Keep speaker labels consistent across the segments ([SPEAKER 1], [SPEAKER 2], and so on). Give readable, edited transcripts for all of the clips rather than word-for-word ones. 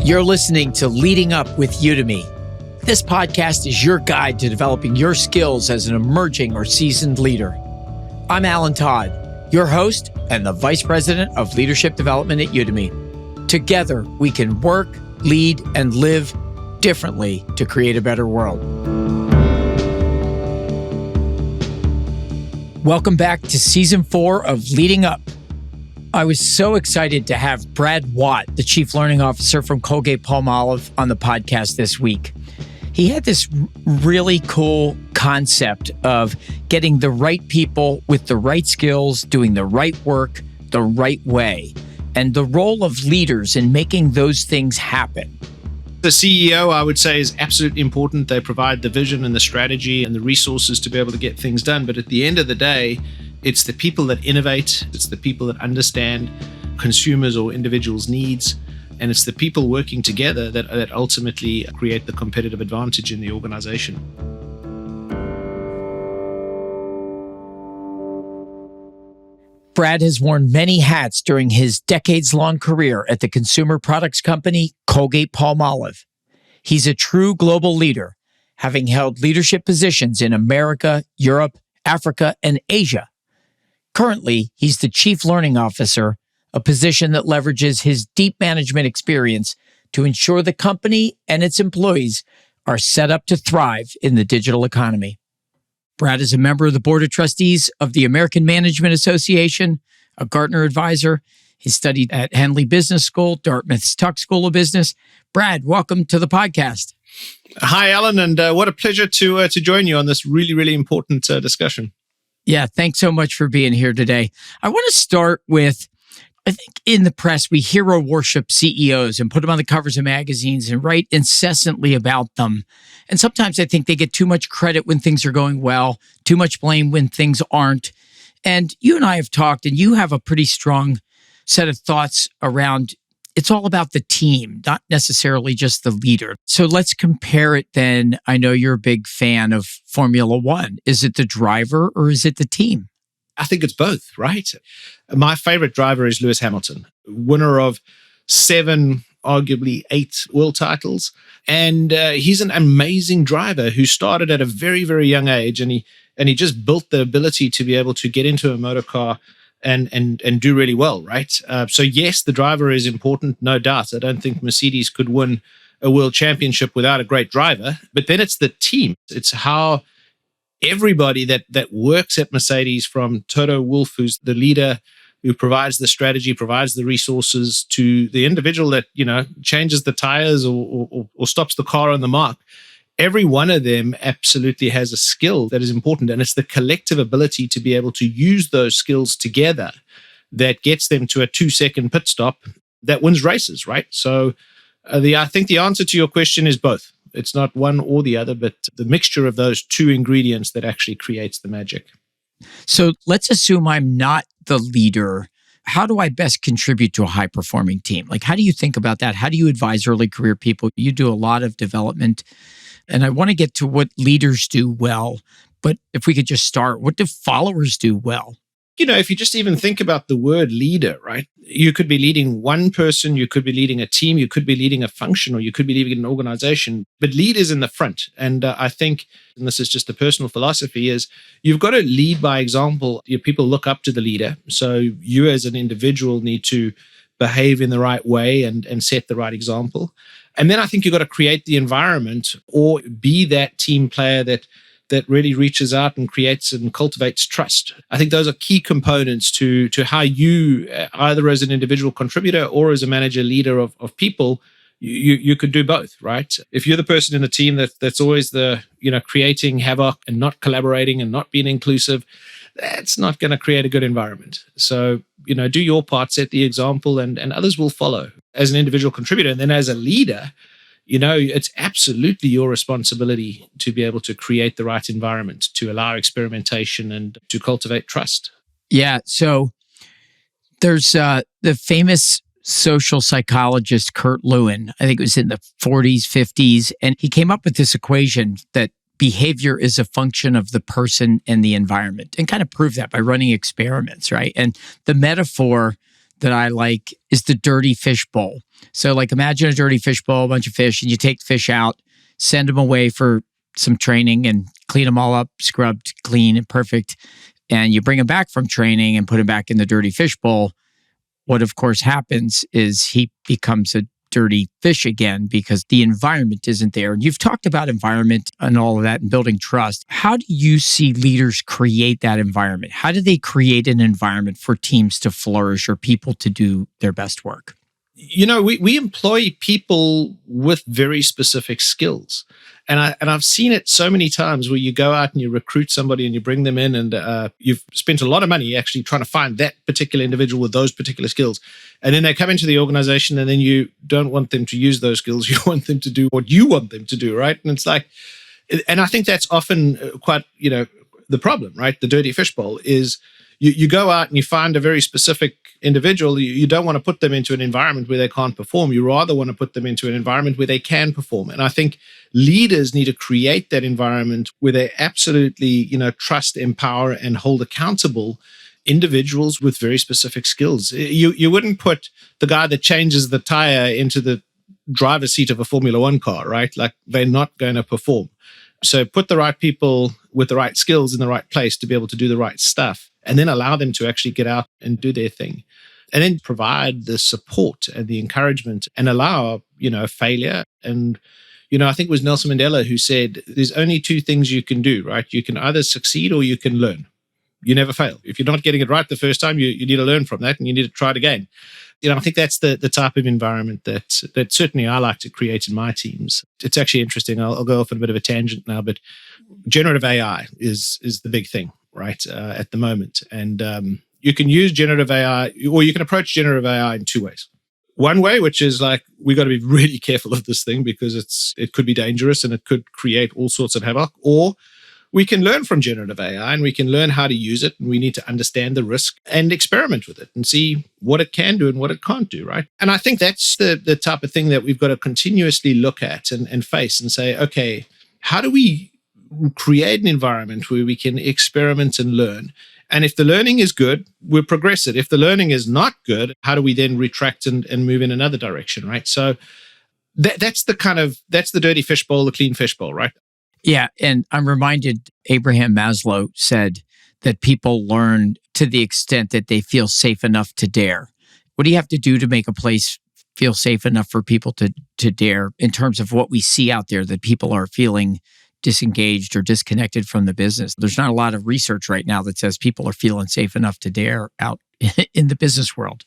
[SPEAKER 1] You're listening to Leading Up with Udemy. This podcast is your guide to developing your skills as an emerging or seasoned leader. I'm Alan Todd, your host and the Vice President of Leadership Development at Udemy. Together, we can work, lead, and live differently to create a better world. Welcome back to Season 4 of Leading Up. I was so excited to have Brad Watt, the Chief Learning Officer from Colgate-Palmolive, on the podcast this week. He had this really cool concept of getting the right people with the right skills, doing the right work the right way, and the role of leaders in making those things happen.
[SPEAKER 2] The CEO, I would say, is absolutely important. They provide the vision and the strategy and the resources to be able to get things done. But at the end of the day, it's the people that innovate. It's the people that understand consumers or individuals' needs. And it's the people working together that ultimately create the competitive advantage in the organization.
[SPEAKER 1] Brad has worn many hats during his decades-long career at the consumer products company Colgate-Palmolive. He's a true global leader, having held leadership positions in America, Europe, Africa, and Asia. Currently, he's the Chief Learning Officer, a position that leverages his deep management experience to ensure the company and its employees are set up to thrive in the digital economy. Brad is a member of the Board of Trustees of the American Management Association, a Gartner advisor. He studied at Henley Business School, Dartmouth's Tuck School of Business. Brad, welcome to the podcast.
[SPEAKER 2] Hi, Alan, and what a pleasure to join you on this really, really important discussion.
[SPEAKER 1] Yeah, thanks so much for being here today. I want to start with, I think in the press, we hero worship CEOs and put them on the covers of magazines and write incessantly about them. And sometimes I think they get too much credit when things are going well, too much blame when things aren't. And you and I have talked, and you have a pretty strong set of thoughts around it's all about the team, not necessarily just the leader. So let's compare it then. I know you're a big fan of Formula One. Is it the driver or is it the team?
[SPEAKER 2] I think it's both, right? My favorite driver is Lewis Hamilton, winner of 7, arguably 8 world titles. And he's an amazing driver who started at a very, very young age. And he just built the ability to be able to get into a motor car and do really well, right? So yes, the driver is important, no doubt. I don't think Mercedes could win a world championship without a great driver. But then it's the team. It's how everybody that works at Mercedes, from Toto Wolff, who's the leader, who provides the strategy, provides the resources, to the individual that, changes the tires or stops the car on the mark. Every one of them absolutely has a skill that is important. And it's the collective ability to be able to use those skills together that gets them to a 2-second pit stop that wins races, right? So I think the answer to your question is both. It's not one or the other, but the mixture of those two ingredients that actually creates the magic.
[SPEAKER 1] So let's assume I'm not the leader. How do I best contribute to a high-performing team? Like, how do you think about that? How do you advise early career people? You do a lot of development, and I want to get to what leaders do well. But if we could just start, what do followers do well?
[SPEAKER 2] If you just even think about the word leader, right? You could be leading one person, you could be leading a team, you could be leading a function, or you could be leading an organization, but lead is in the front. And I think, and this is just a personal philosophy, is you've got to lead by example. Your people look up to the leader. So you as an individual need to behave in the right way and set the right example. And then I think you've got to create the environment or be that team player that really reaches out and creates and cultivates trust. I think those are key components to how you, either as an individual contributor or as a manager, leader of people, you could do both, right? If you're the person in the team that's always creating havoc and not collaborating and not being inclusive, that's not going to create a good environment. So, do your part, set the example, and others will follow as an individual contributor. And then as a leader, it's absolutely your responsibility to be able to create the right environment, to allow experimentation and to cultivate trust.
[SPEAKER 1] Yeah. So there's the famous social psychologist, Kurt Lewin. I think it was in the 40s, 50s. And he came up with this equation that behavior is a function of the person and the environment, and kind of proved that by running experiments, right? And the metaphor that I like is the dirty fishbowl. So like imagine a dirty fishbowl, a bunch of fish, and you take the fish out, send them away for some training and clean them all up, scrubbed, clean and perfect. And you bring them back from training and put them back in the dirty fishbowl. What of course happens is he becomes a dirty fish again because the environment isn't there. And you've talked about environment and all of that and building trust. How do you see leaders create that environment? How do they create an environment for teams to flourish or people to do their best work?
[SPEAKER 2] We employ people with very specific skills. And I've seen it so many times where you go out and you recruit somebody and you bring them in and you've spent a lot of money actually trying to find that particular individual with those particular skills. And then they come into the organization and then you don't want them to use those skills. You want them to do what you want them to do, right? And it's like, and I think that's often quite, the problem, right? The dirty fishbowl is you go out and you find a very specific individual. You don't want to put them into an environment where they can't perform. You rather want to put them into an environment where they can perform. And I think leaders need to create that environment where they absolutely, trust, empower, and hold accountable individuals with very specific skills. You wouldn't put the guy that changes the tire into the driver's seat of a Formula One car, right? Like they're not going to perform. So put the right people with the right skills in the right place to be able to do the right stuff, and then allow them to actually get out and do their thing. And then provide the support and the encouragement and allow, failure. And, I think it was Nelson Mandela who said, there's only two things you can do, right? You can either succeed or you can learn. You never fail. If you're not getting it right the first time, you need to learn from that and you need to try it again. I think that's the type of environment that certainly I like to create in my teams. It's actually interesting. I'll go off on a bit of a tangent now, but generative AI is the big thing, right, at the moment. And you can use generative AI, or you can approach generative AI in two ways. One way, which is like, we got to be really careful of this thing because it could be dangerous and it could create all sorts of havoc. Or we can learn from generative AI and we can learn how to use it. And we need to understand the risk and experiment with it and see what it can do and what it can't do, right? And I think that's the type of thing that we've got to continuously look at and face and say, okay, how do we create an environment where we can experiment and learn? And if the learning is good, we'll progress it. If the learning is not good, how do we then retract and move in another direction, right? So that's the dirty fishbowl, the clean fishbowl, right?
[SPEAKER 1] Yeah. And I'm reminded Abraham Maslow said that people learn to the extent that they feel safe enough to dare. What do you have to do to make a place feel safe enough for people to dare in terms of what we see out there that people are feeling disengaged or disconnected from the business? There's not a lot of research right now that says people are feeling safe enough to dare out in the business world.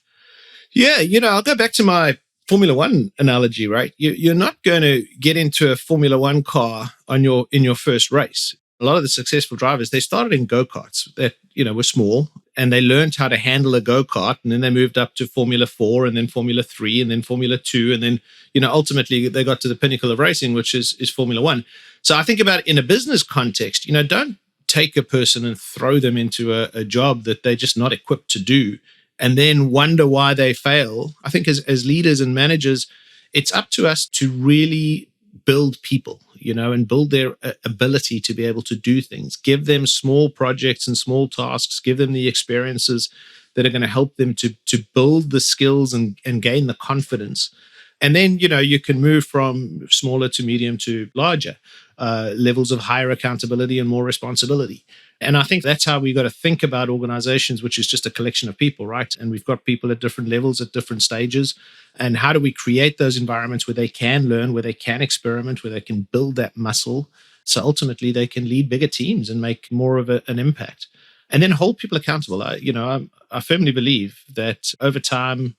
[SPEAKER 2] Yeah. I'll go back to my Formula One analogy, right? You're not going to get into a Formula One car in your first race. A lot of the successful drivers, they started in go-karts that, were small, and they learned how to handle a go-kart, and then they moved up to Formula 4 and then Formula 3 and then Formula 2. And then, ultimately they got to the pinnacle of racing, which is Formula 1. So I think about it in a business context, don't take a person and throw them into a job that they're just not equipped to do and then wonder why they fail. I think as leaders and managers, it's up to us to really build people, and build their ability to be able to do things. Give them small projects and small tasks. Give them the experiences that are going to help them to build the skills and gain the confidence. And then, you can move from smaller to medium to larger levels of higher accountability and more responsibility. And I think that's how we got to think about organizations, which is just a collection of people, right? And we've got people at different levels, at different stages. And how do we create those environments where they can learn, where they can experiment, where they can build that muscle, so ultimately they can lead bigger teams and make more of an impact. And then hold people accountable. I firmly believe that over time,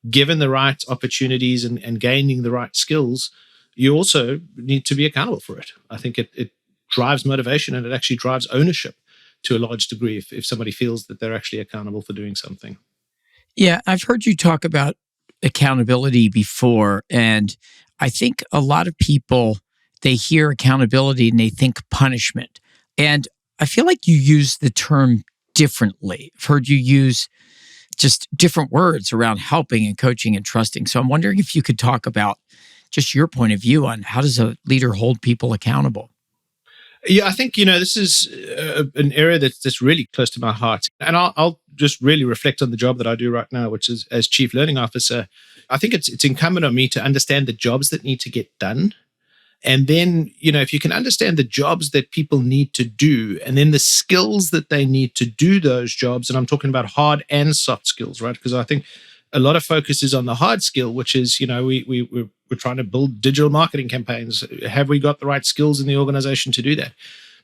[SPEAKER 2] given the right opportunities and gaining the right skills, you also need to be accountable for it. I think it drives motivation and it actually drives ownership to a large degree if somebody feels that they're actually accountable for doing something.
[SPEAKER 1] Yeah, I've heard you talk about accountability before, and I think a lot of people, they hear accountability and they think punishment. And I feel like you use the term differently. I've heard you use just different words around helping and coaching and trusting. So I'm wondering if you could talk about just your point of view on how does a leader hold people accountable?
[SPEAKER 2] Yeah, I think, this is an area that's really close to my heart. And I'll just really reflect on the job that I do right now, which is as Chief Learning Officer. I think it's incumbent on me to understand the jobs that need to get done. And then, if you can understand the jobs that people need to do, and then the skills that they need to do those jobs, and I'm talking about hard and soft skills, right? Because I think a lot of focus is on the hard skill, which is, we're trying to build digital marketing campaigns. Have we got the right skills in the organization to do that?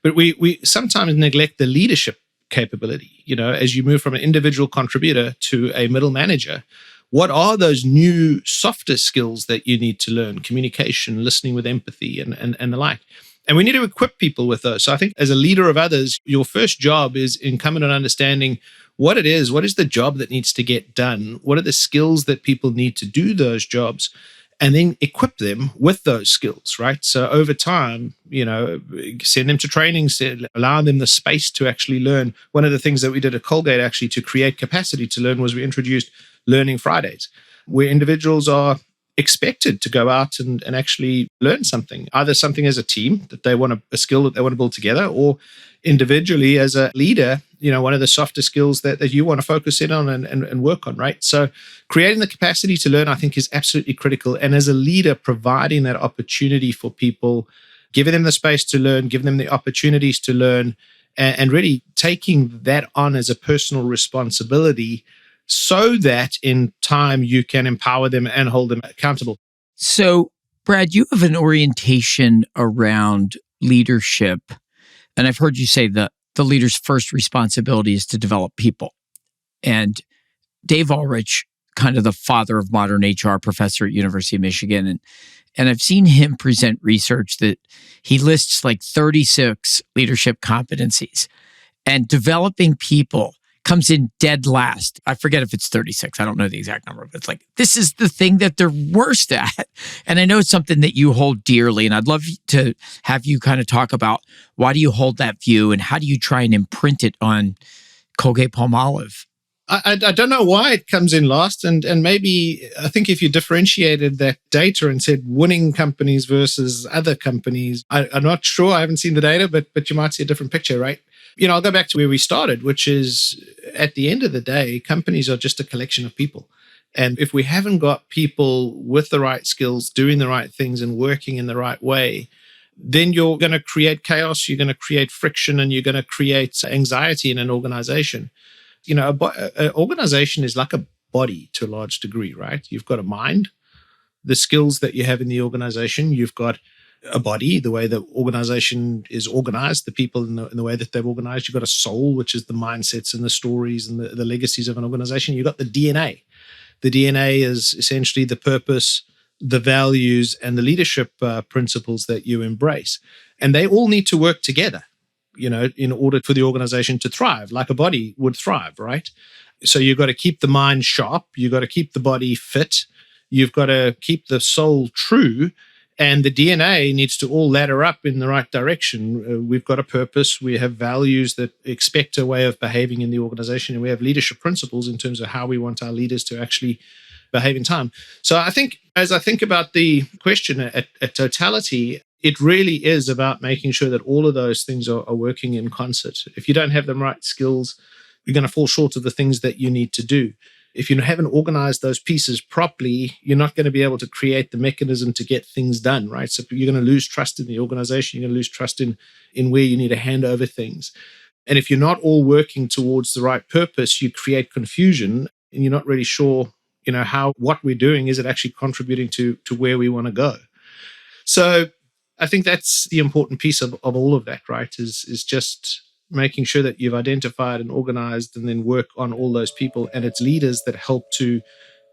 [SPEAKER 2] But we sometimes neglect the leadership capability. As you move from an individual contributor to a middle manager, what are those new softer skills that you need to learn? Communication, listening with empathy, and the like. And we need to equip people with those. So I think as a leader of others, your first job is incumbent on understanding what it is. What is the job that needs to get done? What are the skills that people need to do those jobs? And then equip them with those skills, right? So over time, send them to training, allow them the space to actually learn. One of the things that we did at Colgate actually to create capacity to learn was we introduced Learning Fridays, where individuals are expected to go out and actually learn something, either something as a team that they want a skill that they want to build together, or individually as a leader, one of the softer skills that you want to focus in on and work on, right? So creating the capacity to learn, I think, is absolutely critical. And as a leader, providing that opportunity for people, giving them the space to learn, giving them the opportunities to learn, and really taking that on as a personal responsibility so that in time you can empower them and hold them accountable.
[SPEAKER 1] So, Brad, you have an orientation around leadership. And I've heard you say that the leader's first responsibility is to develop people. And Dave Ulrich, kind of the father of modern HR, professor at University of Michigan, and I've seen him present research that he lists like 36 leadership competencies, and developing people comes in dead last. I forget if it's 36. I don't know the exact number, but it's like, this is the thing that they're worst at. And I know it's something that you hold dearly. And I'd love to have you kind of talk about why do you hold that view and how do you try and imprint it on Colgate-Palmolive?
[SPEAKER 2] I don't know why it comes in last. And maybe I think if you differentiated that data and said winning companies versus other companies, I'm not sure. I haven't seen the data, but you might see a different picture, right? I'll go back to where we started, which is at the end of the day, companies are just a collection of people. And if we haven't got people with the right skills, doing the right things and working in the right way, then you're going to create chaos, you're going to create friction, and you're going to create anxiety in an organization. An organization is like a body to a large degree, right? You've got a mind, the skills that you have in the organization, you've got a body, the way the organization is organized, the people in the way that they've organized. You've got a soul, which is the mindsets and the stories and the legacies of an organization. You've got the DNA. The DNA is essentially the purpose, the values, and the leadership principles that you embrace. And they all need to work together, in order for the organization to thrive, like a body would thrive, right? So you've got to keep the mind sharp. You've got to keep the body fit. You've got to keep the soul true. And the DNA needs to all ladder up in the right direction. We've got a purpose. We have values that expect a way of behaving in the organization. And we have leadership principles in terms of how we want our leaders to actually behave in time. So I think, as I think about the question at totality, it really is about making sure that all of those things are working in concert. If you don't have the right skills, you're going to fall short of the things that you need to do. If you haven't organized those pieces properly, you're not going to be able to create the mechanism to get things done, right? So you're going to lose trust in the organization. You're going to lose trust in where you need to hand over things. And if you're not all working towards the right purpose, you create confusion and you're not really sure, what we're doing, is it actually contributing to where we want to go? So I think that's the important piece of all of that, right? Is just making sure that you've identified and organized and then work on all those people. And it's leaders that help to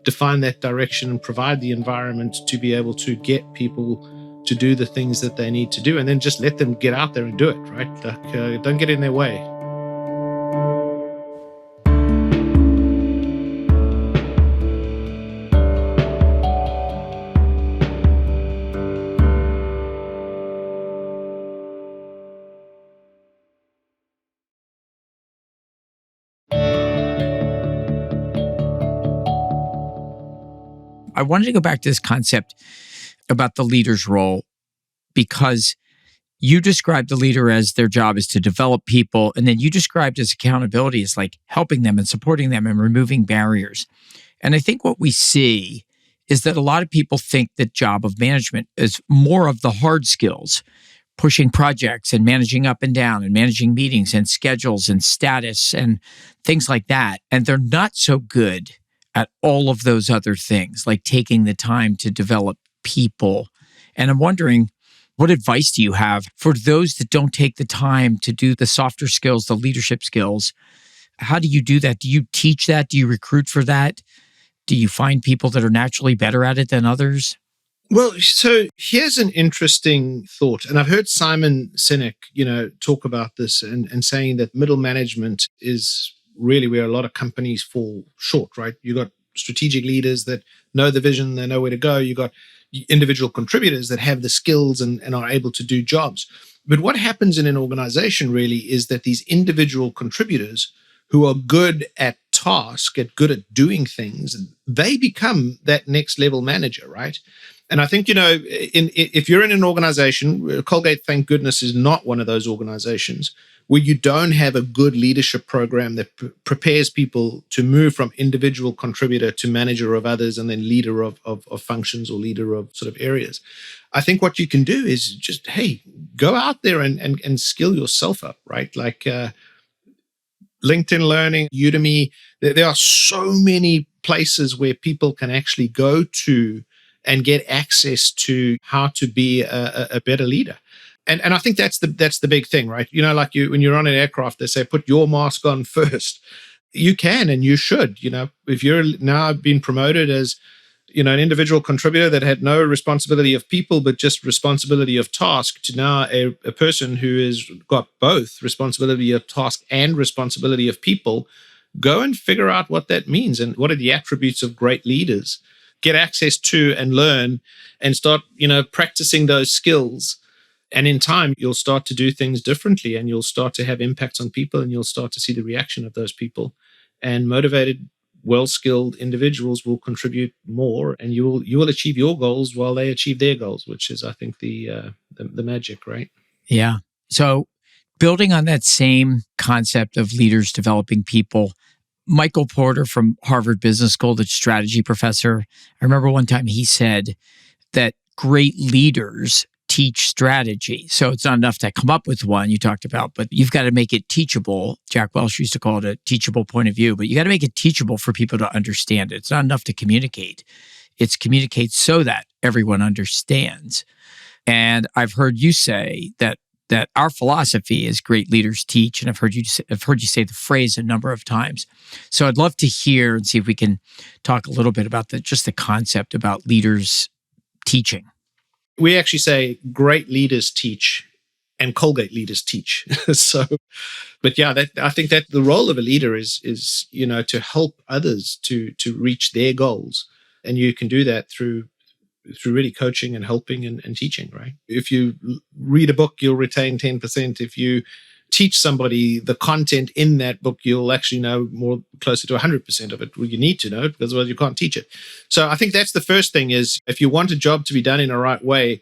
[SPEAKER 2] define that direction and provide the environment to be able to get people to do the things that they need to do. And then just let them get out there and do it, right? Don't get in their way.
[SPEAKER 1] I wanted to go back to this concept about the leader's role because You described the leader as their job is to develop people. And then you described as accountability as like helping them and supporting them and removing barriers. And I think what we see is that a lot of people think that job of management is more of the hard skills, pushing projects and managing up and down and managing meetings and schedules and status and things like that. And they're not so good at all of those other things, like taking the time to develop people. And I'm wondering, what advice do you have for those that don't take the time to do the softer skills, the leadership skills? How do you do that? Do you teach that? Do you recruit for that? Do you find people that are naturally better at it than others?
[SPEAKER 2] Well, so here's an interesting thought. And I've heard Simon Sinek, talk about this and saying that middle management is really where a lot of companies fall short, right? You got strategic leaders that know the vision, they know where to go. You got individual contributors that have the skills and are able to do jobs. But what happens in an organization really is that these individual contributors who are good at task, good at doing things, they become that next level manager, right? And I think, if you're in an organization, Colgate, thank goodness, is not one of those organizations where you don't have a good leadership program that prepares people to move from individual contributor to manager of others and then leader of functions or leader of sort of areas. I think what you can do is just, hey, go out there and skill yourself up, right? Like LinkedIn Learning, Udemy, there are so many places where people can actually go to and get access to how to be a better leader. And I think that's the big thing, right? Like when you're on an aircraft, they say, put your mask on first. You can and you should. If you're now being promoted as, an individual contributor that had no responsibility of people, but just responsibility of task, to now a person who has got both responsibility of task and responsibility of people, go and figure out what that means and what are the attributes of great leaders. Get access to and learn and start, practicing those skills. And in time, you'll start to do things differently and you'll start to have impacts on people and you'll start to see the reaction of those people. And motivated, well-skilled individuals will contribute more and you will achieve your goals while they achieve their goals, which is, I think, the magic, right?
[SPEAKER 1] Yeah. So building on that same concept of leaders developing people, Michael Porter from Harvard Business School, the strategy professor, I remember one time he said that great leaders teach strategy. So it's not enough to come up with one you talked about, but you've got to make it teachable. Jack Welch used to call it a teachable point of view, but you got to make it teachable for people to understand it. It's not enough to communicate. It's communicate so that everyone understands. And I've heard you say that our philosophy is great leaders teach, and I've heard you say the phrase a number of times. So I'd love to hear and see if we can talk a little bit about just the concept about leaders teaching.
[SPEAKER 2] We actually say great leaders teach and Colgate leaders teach. But yeah, I think that the role of a leader is to help others to reach their goals, and you can do that through really coaching and helping and teaching, right? If you read a book, you'll retain 10%. If you teach somebody the content in that book, you'll actually know more closer to 100% of it. Well, you need to know because otherwise you can't teach it. So I think that's the first thing is if you want a job to be done in the right way,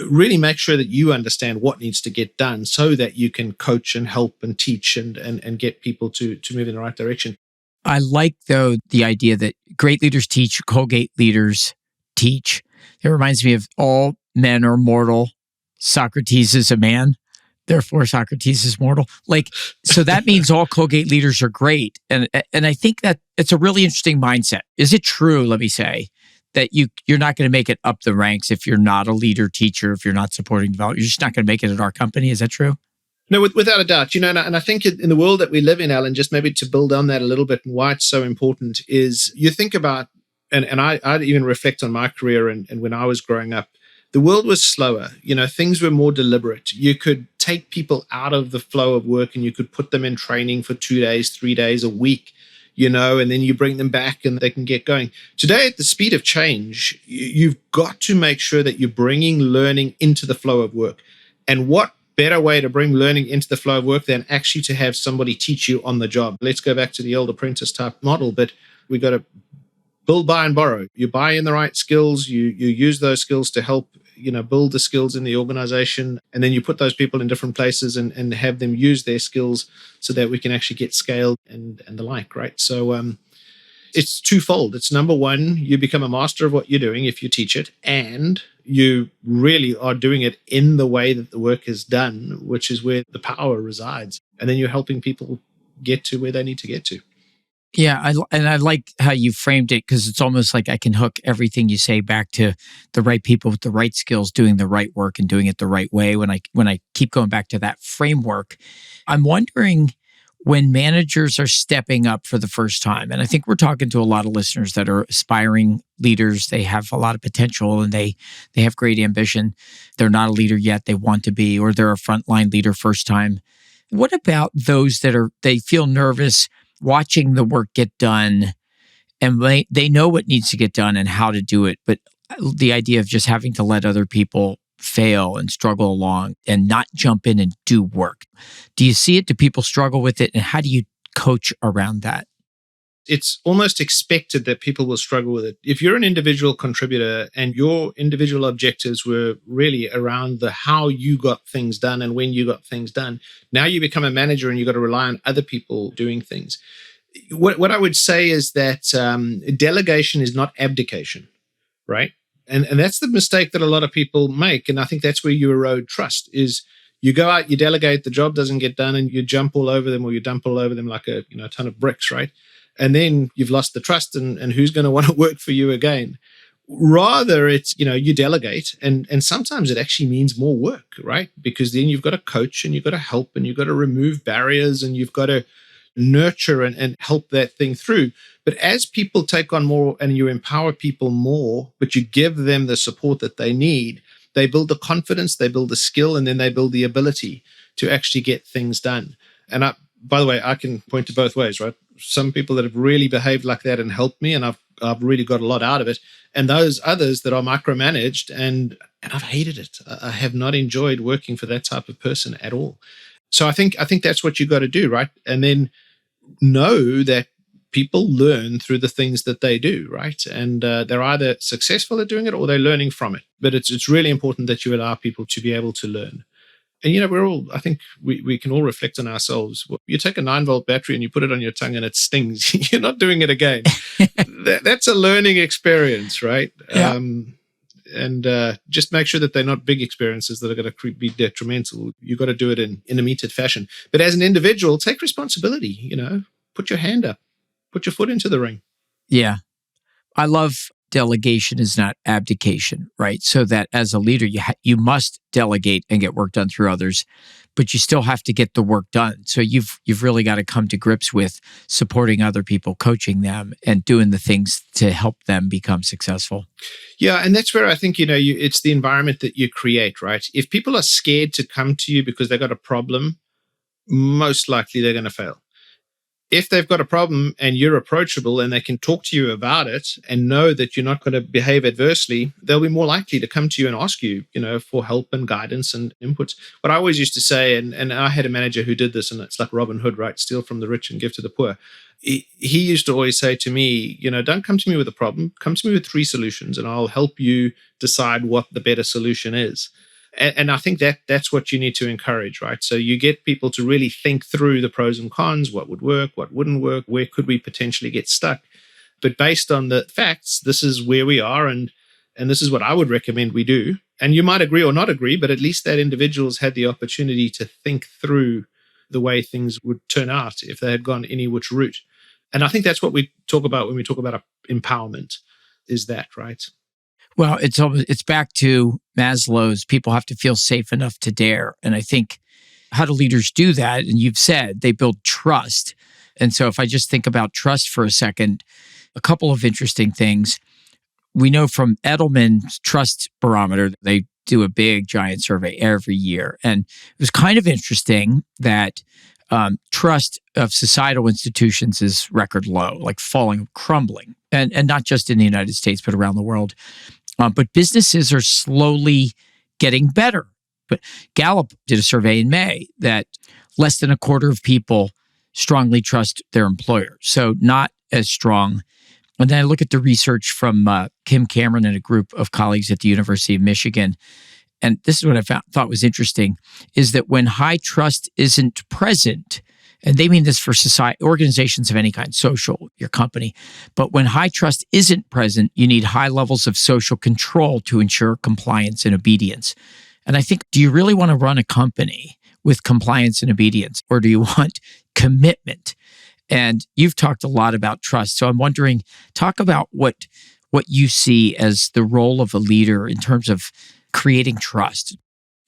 [SPEAKER 2] really make sure that you understand what needs to get done so that you can coach and help and teach and get people to move in the right direction.
[SPEAKER 1] I like, though, the idea that great leaders teach, Colgate leaders teach. It reminds me of all men are mortal. Socrates is a man. Therefore, Socrates is mortal. So that means all Colgate leaders are great. And I think that it's a really interesting mindset. Is it true, let me say, that you're not going to make it up the ranks if you're not a leader, teacher, if you're not supporting development? You're just not going to make it at our company. Is that true?
[SPEAKER 2] No, without a doubt. And I think in the world that we live in, Alan, just maybe to build on that a little bit and why it's so important is you think about, and I'd even reflect on my career and when I was growing up, the world was slower. Things were more deliberate. You could take people out of the flow of work and you could put them in training for 2 days, 3 days a week, and then you bring them back and they can get going. Today, at the speed of change, you've got to make sure that you're bringing learning into the flow of work. And what better way to bring learning into the flow of work than actually to have somebody teach you on the job? Let's go back to the old apprentice type model, but we've got to build, buy, and borrow. You buy in the right skills, you use those skills to help build the skills in the organization, and then you put those people in different places and have them use their skills so that we can actually get scale and the like, right? So it's twofold. It's number one, you become a master of what you're doing if you teach it, and you really are doing it in the way that the work is done, which is where the power resides. And then you're helping people get to where they need to get to.
[SPEAKER 1] Yeah, I like how you framed it, because it's almost like I can hook everything you say back to the right people with the right skills doing the right work and doing it the right way. When I keep going back to that framework, I'm wondering, when managers are stepping up for the first time, and I think we're talking to a lot of listeners that are aspiring leaders. They have a lot of potential and they have great ambition. They're not a leader yet, they want to be, or they're a frontline leader first time. What about those that they feel nervous watching the work get done, and they know what needs to get done and how to do it, but the idea of just having to let other people fail and struggle along and not jump in and do work? Do you see it? Do people struggle with it? And how do you coach around that?
[SPEAKER 2] It's almost expected that people will struggle with it. If you're an individual contributor and your individual objectives were really around the how you got things done and when you got things done, now you become a manager and you've got to rely on other people doing things. What I would say is that delegation is not abdication, right? And that's the mistake that a lot of people make. And I think that's where you erode trust, is you go out, you delegate, the job doesn't get done, and you jump all over them, or you dump all over them like a ton of bricks, right? And then you've lost the trust, and who's going to want to work for you again? Rather, it's, you delegate, and sometimes it actually means more work, right? Because then you've got to coach, and you've got to help, and you've got to remove barriers, and you've got to nurture and help that thing through. But as people take on more and you empower people more, but you give them the support that they need, they build the confidence, they build the skill, and then they build the ability to actually get things done. And by the way, I can point to both ways, right? Some people that have really behaved like that and helped me, and I've really got a lot out of it. And those others that are micromanaged, and I've hated it. I have not enjoyed working for that type of person at all. So I think that's what you got to do, right? And then know that people learn through the things that they do, right? And they're either successful at doing it or they're learning from it. But it's really important that you allow people to be able to learn. And I think we can all reflect on ourselves. You take a 9-volt battery and you put it on your tongue and it stings. You're not doing it again. That's a learning experience, right?
[SPEAKER 1] Yeah.
[SPEAKER 2] And just make sure that they're not big experiences that are going to be detrimental. You've got to do it in a metered fashion. But as an individual, take responsibility, put your hand up, put your foot into the ring.
[SPEAKER 1] Yeah. I love delegation is not abdication, right? So that as a leader, you must delegate and get work done through others, but you still have to get the work done. So you've really got to come to grips with supporting other people, coaching them, and doing the things to help them become successful.
[SPEAKER 2] Yeah, and that's where I think, it's the environment that you create, right? If people are scared to come to you because they've got a problem, most likely they're going to fail. If they've got a problem and you're approachable and they can talk to you about it and know that you're not going to behave adversely, they'll be more likely to come to you and ask you, for help and guidance and inputs. What I always used to say, and I had a manager who did this, and it's like Robin Hood, right? Steal from the rich and give to the poor. He used to always say to me, don't come to me with a problem. Come to me with 3 solutions and I'll help you decide what the better solution is. And I think that's what you need to encourage, right? So you get people to really think through the pros and cons, what would work, what wouldn't work, where could we potentially get stuck. But based on the facts, this is where we are, and this is what I would recommend we do. And you might agree or not agree, but at least that individual's had the opportunity to think through the way things would turn out if they had gone any which route. And I think that's what we talk about when we talk about empowerment, is that, right?
[SPEAKER 1] Well, it's back to Maslow's people have to feel safe enough to dare. And I think, how do leaders do that? And you've said they build trust. And so if I just think about trust for a second, a couple of interesting things. We know from Edelman's Trust Barometer, they do a big giant survey every year. And it was kind of interesting that trust of societal institutions is record low, like falling, crumbling. And not just in the United States, but around the world. But businesses are slowly getting better. But Gallup did a survey in May that less than a quarter of people strongly trust their employer. So not as strong. And then I look at the research from Kim Cameron and a group of colleagues at the University of Michigan. And this is what I thought was interesting, is that when high trust isn't present, and they mean this for society, organizations of any kind, social, your company, but when high trust isn't present, you need high levels of social control to ensure compliance and obedience. And I think, do you really want to run a company with compliance and obedience, or do you want commitment? And you've talked a lot about trust. So I'm wondering, talk about what you see as the role of a leader in terms of creating trust.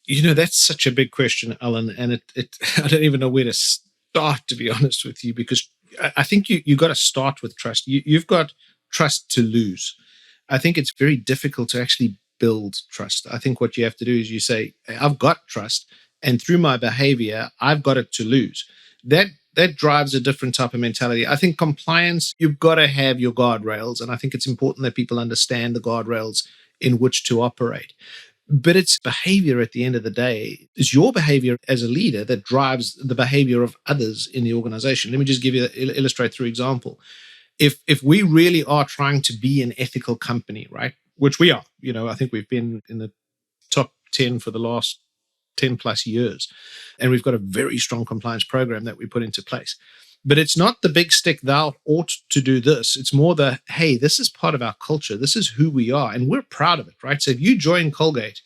[SPEAKER 2] That's such a big question, Alan, and I don't even know where to start, to be honest with you, because I think you got to start with trust. You've got trust to lose. I think it's very difficult to actually build trust. I think what you have to do is you say, I've got trust, and through my behavior, I've got it to lose. That drives a different type of mentality. I think compliance, you've got to have your guardrails, and I think it's important that people understand the guardrails in which to operate. But it's behavior at the end of the day. It's your behavior as a leader that drives the behavior of others in the organization. Let me just illustrate through example. If we really are trying to be an ethical company, right, which we are, I think we've been in the top 10 for the last 10 plus years, and we've got a very strong compliance program that we put into place. But it's not the big stick, thou ought to do this. It's more the, hey, this is part of our culture. This is who we are, and we're proud of it, right? So if you join Colgate,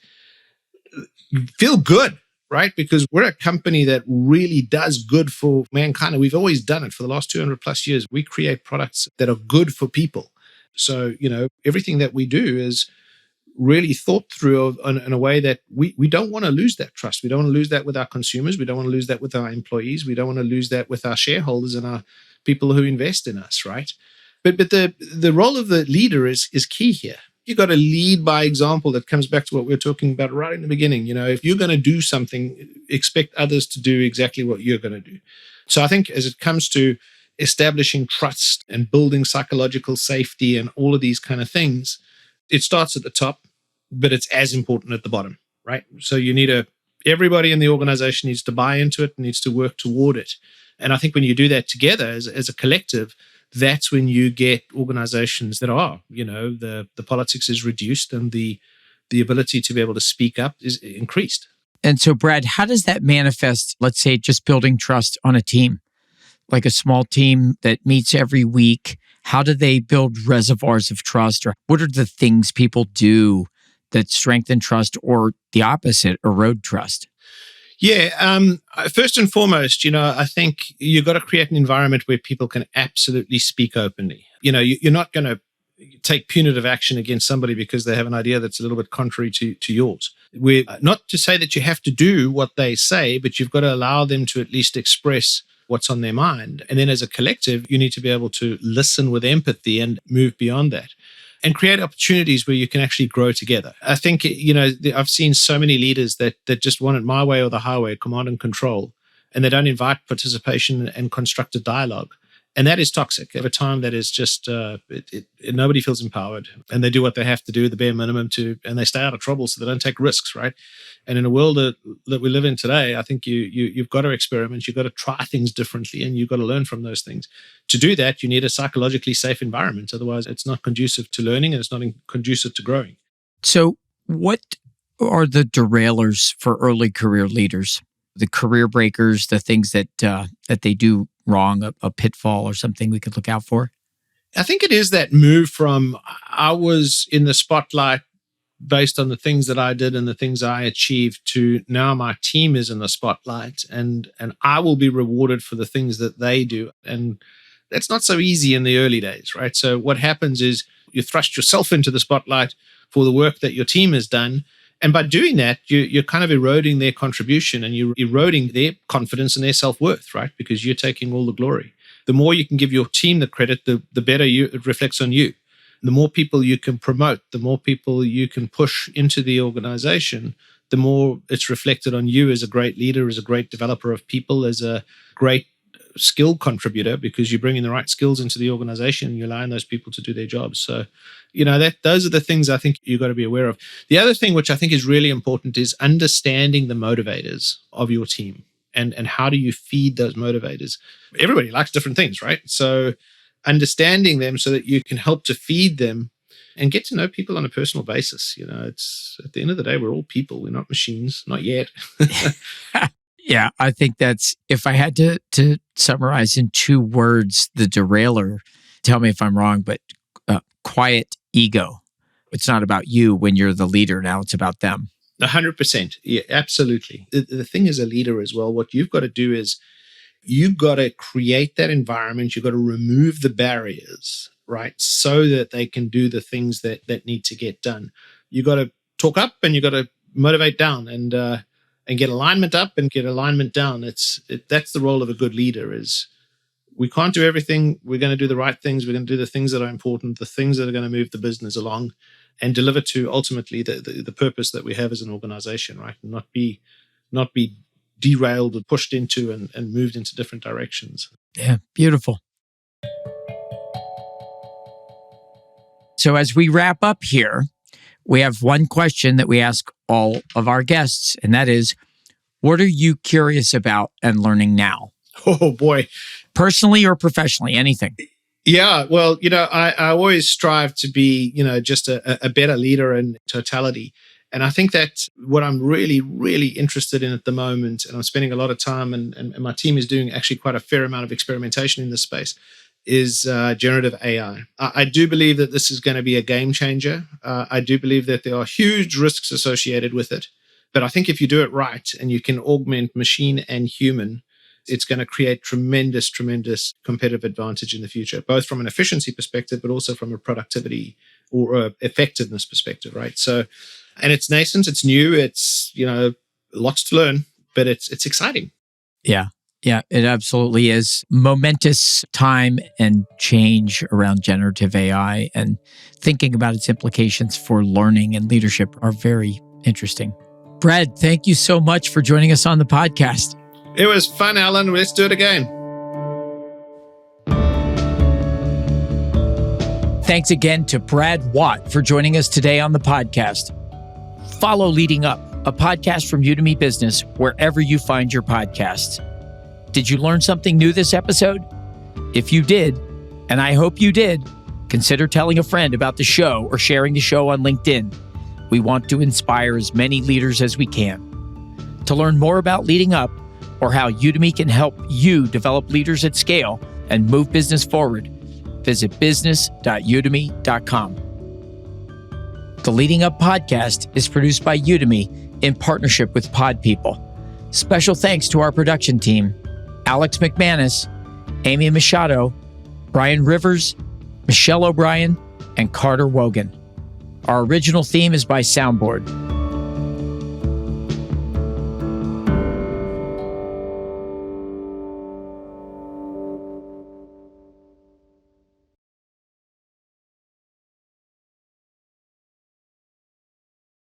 [SPEAKER 2] feel good, right? Because we're a company that really does good for mankind. And we've always done it for the last 200 plus years. We create products that are good for people. So, everything that we do is really thought through in a way that we don't want to lose that trust. We don't want to lose that with our consumers. We don't want to lose that with our employees. We don't want to lose that with our shareholders and our people who invest in us, right? But the role of the leader is key here. You got to lead by example. That comes back to what we were talking about right in the beginning. If you're going to do something, expect others to do exactly what you're going to do. So I think as it comes to establishing trust and building psychological safety and all of these kind of things, it starts at the top, but it's as important at the bottom, right? So everybody in the organization needs to buy into it, needs to work toward it. And I think when you do that together as a collective, that's when you get organizations that are, the politics is reduced and the ability to be able to speak up is increased.
[SPEAKER 1] And so, Brad, how does that manifest, let's say, just building trust on a team, like a small team that meets every week? How do they build reservoirs of trust? Or what are the things people do that strengthen trust or the opposite, erode trust?
[SPEAKER 2] Yeah. First and foremost, I think you've got to create an environment where people can absolutely speak openly. You're not going to take punitive action against somebody because they have an idea that's a little bit contrary to yours. We're not to say that you have to do what they say, but you've got to allow them to at least express what's on their mind. And then as a collective, you need to be able to listen with empathy and move beyond that and create opportunities where you can actually grow together. I think, I've seen so many leaders that just want it my way or the highway, command and control, and they don't invite participation and constructive dialogue. And that is toxic. Over time, that is just, nobody feels empowered, and they do what they have to do, the bare minimum and they stay out of trouble so they don't take risks, right? And in a world that we live in today, I think you've got to experiment, you've got to try things differently, and you've got to learn from those things. To do that, you need a psychologically safe environment. Otherwise, it's not conducive to learning and it's not conducive to growing.
[SPEAKER 1] So what are the derailers for early career leaders? The career breakers, the things that they do wrong, a pitfall or something we could look out for?
[SPEAKER 2] I think it is that move from I was in the spotlight based on the things that I did and the things I achieved to now my team is in the spotlight and I will be rewarded for the things that they do. And that's not so easy in the early days, right? So what happens is you thrust yourself into the spotlight for the work that your team has done. And by doing that, you're kind of eroding their contribution and you're eroding their confidence and their self-worth, right? Because you're taking all the glory. The more you can give your team the credit, the better it reflects on you. The more people you can promote, the more people you can push into the organization, the more it's reflected on you as a great leader, as a great developer of people, as a great skill contributor, because you're bringing the right skills into the organization and you're allowing those people to do their jobs. So, those are the things I think you've got to be aware of. The other thing which I think is really important is understanding the motivators of your team and how do you feed those motivators. Everybody likes different things, right? So understanding them so that you can help to feed them and get to know people on a personal basis. It's at the end of the day, we're all people. We're not machines, not yet.
[SPEAKER 1] Yeah, I think that's, if I had to summarize in 2 words, the derailer, tell me if I'm wrong, but quiet ego. It's not about you when you're the leader. Now it's about them.
[SPEAKER 2] 100%. Yeah, absolutely. The thing as a leader as well, what you've got to do is you've got to create that environment. You've got to remove the barriers, right? So that they can do the things that need to get done. You've got to talk up and you've got to motivate down and get alignment up and get alignment down. That's the role of a good leader. Is we can't do everything. We're going to do the right things. We're going to do the things that are important, the things that are going to move the business along and deliver to ultimately the purpose that we have as an organization, right? And not be derailed or pushed into and moved into different directions.
[SPEAKER 1] Yeah, beautiful. So as we wrap up here, we have one question that we ask all of our guests, and that is, what are you curious about and learning now?
[SPEAKER 2] Oh, boy.
[SPEAKER 1] Personally or professionally, anything.
[SPEAKER 2] Yeah, well, I always strive to be, just a better leader in totality. And I think that what I'm really, really interested in at the moment, and I'm spending a lot of time, and my team is doing actually quite a fair amount of experimentation in this space, is generative AI. I do believe that this is going to be a game changer. I do believe that there are huge risks associated with it. But I think if you do it right and you can augment machine and human, it's going to create tremendous, tremendous competitive advantage in the future, both from an efficiency perspective, but also from a productivity or a effectiveness perspective, right? So, and it's nascent, it's new, it's, lots to learn, but it's exciting.
[SPEAKER 1] Yeah. Yeah, it absolutely is. Momentous time and change around generative AI, and thinking about its implications for learning and leadership are very interesting. Brad, thank you so much for joining us on the podcast.
[SPEAKER 2] It was fun, Alan. Let's do it again.
[SPEAKER 1] Thanks again to Brad Watt for joining us today on the podcast. Follow Leading Up, a podcast from Udemy Business, wherever you find your podcasts. Did you learn something new this episode? If you did, and I hope you did, consider telling a friend about the show or sharing the show on LinkedIn. We want to inspire as many leaders as we can. To learn more about Leading Up or how Udemy can help you develop leaders at scale and move business forward, visit business.udemy.com. The Leading Up podcast is produced by Udemy in partnership with Pod People. Special thanks to our production team, Alex McManus, Amy Machado, Brian Rivers, Michelle O'Brien, and Carter Wogan. Our original theme is by Soundboard.